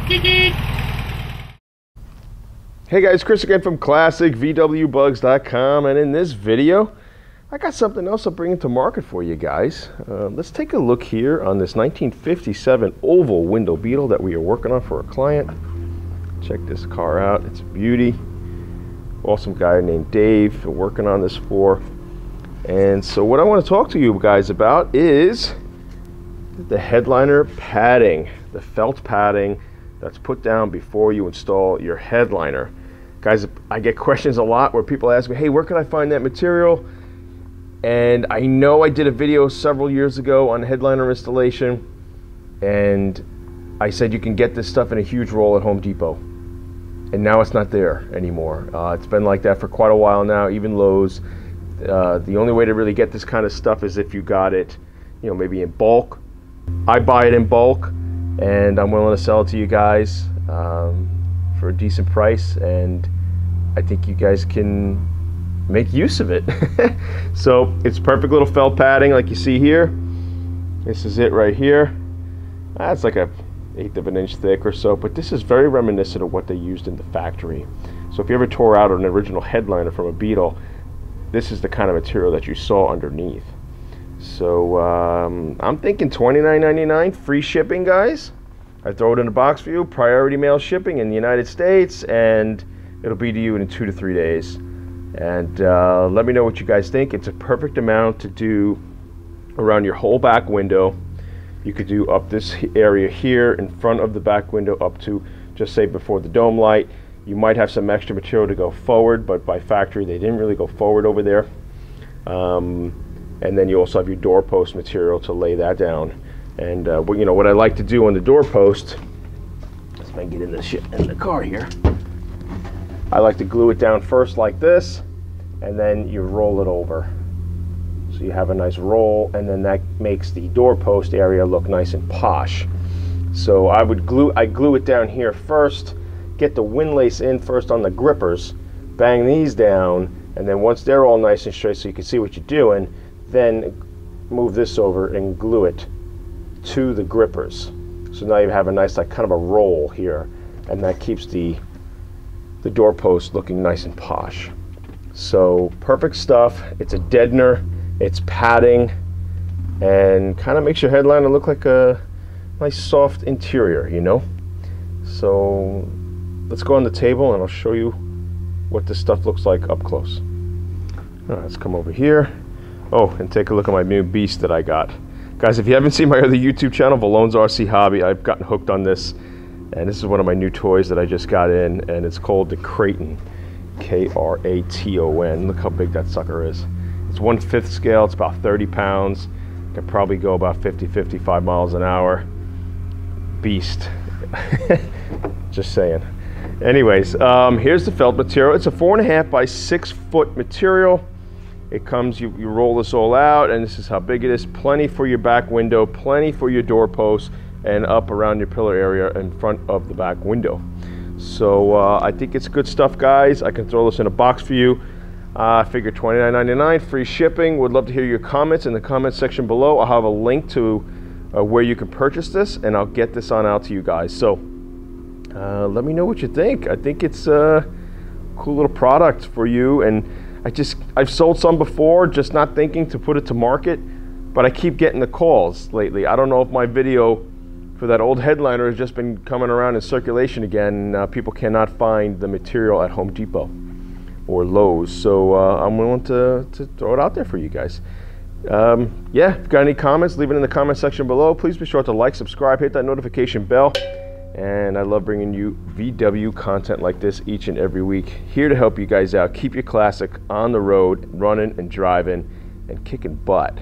Hey guys, Chris again from ClassicVWBugs.com, and in this video I got something else I'm bringing to market for you guys. Let's take a look here on this 1957 oval window Beetle that we are working on for a client. Check this car out, it's a beauty. Awesome guy named Dave working on this for. And so what I want to talk to you guys about is the headliner padding, the felt padding that's put down before you install your headliner. Guys, I get questions a lot where people ask me, hey, where can I find that material? And I know I did a video several years ago on headliner installation, and I said you can get this stuff in a huge roll at Home Depot. And now it's not there anymore. It's been like that for quite a while now, even Lowe's. The only way to really get this kind of stuff is if you got it, you know, maybe in bulk. I buy it in bulk, and I'm willing to sell it to you guys for a decent price, and I think you guys can make use of it. So it's perfect little felt padding like you see here. This is it right here. That's like a 1/8 of an inch thick or so, but this is very reminiscent of what they used in the factory. So if you ever tore out an original headliner from a Beetle, this is the kind of material that you saw underneath. So I'm thinking $29.99 free shipping, guys. I throw it in a box for you, priority mail shipping in the United States, and it'll be to you in 2 to 3 days. And let me know what you guys think. It's a perfect amount to do around your whole back window. You could do up this area here in front of the back window up to, just say, before the dome light. You might have some extra material to go forward, but by factory they didn't really go forward over there. And then you also have your doorpost material to lay that down. And you know what I like to do on the doorpost, let's get in this shit in the car here. I like to glue it down first like this, and then you roll it over. So you have a nice roll, and then that makes the doorpost area look nice and posh. So I glue it down here first, get the windlace in first on the grippers, bang these down, and then once they're all nice and straight so you can see what you're doing, then move this over and glue it to the grippers. So now you have a nice, like, kind of a roll here, and that keeps the doorpost looking nice and posh. So perfect stuff. It's a deadener, it's padding, and kind of makes your headliner look like a nice soft interior, you know. So let's go on the table and I'll show you what this stuff looks like up close. Let's come over here. Oh, and take a look at my new beast that I got. Guys, if you haven't seen my other YouTube channel, Valone's RC Hobby, I've gotten hooked on this. And this is one of my new toys that I just got in, and it's called the Kraton. K-R-A-T-O-N. Look how big that sucker is. It's 1/5 scale, it's about 30 pounds. Can probably go about 50-55 miles an hour. Beast. Just saying. Anyways, here's the felt material. It's a 4.5 by 6 foot material. It comes, you roll this all out, and this is how big it is. Plenty for your back window, plenty for your doorpost, and up around your pillar area in front of the back window. So I think it's good stuff, guys. I can throw this in a box for you. I figure $29.99 free shipping. Would love to hear your comments in the comment section below. I'll have a link to where you can purchase this, and I'll get this on out to you guys. So let me know what you think. I think it's a cool little product for you, and I've sold some before, just not thinking to put it to market, but I keep getting the calls lately. I don't know if my video for that old headliner has just been coming around in circulation again. People cannot find the material at Home Depot or Lowe's, so I'm willing to throw it out there for you guys. Yeah, if you've got any comments, leave it in the comment section below. Please be sure to like, subscribe, hit that notification bell. And I love bringing you VW content like this each and every week. Here to help you guys out. Keep your classic on the road, running and driving and kicking butt.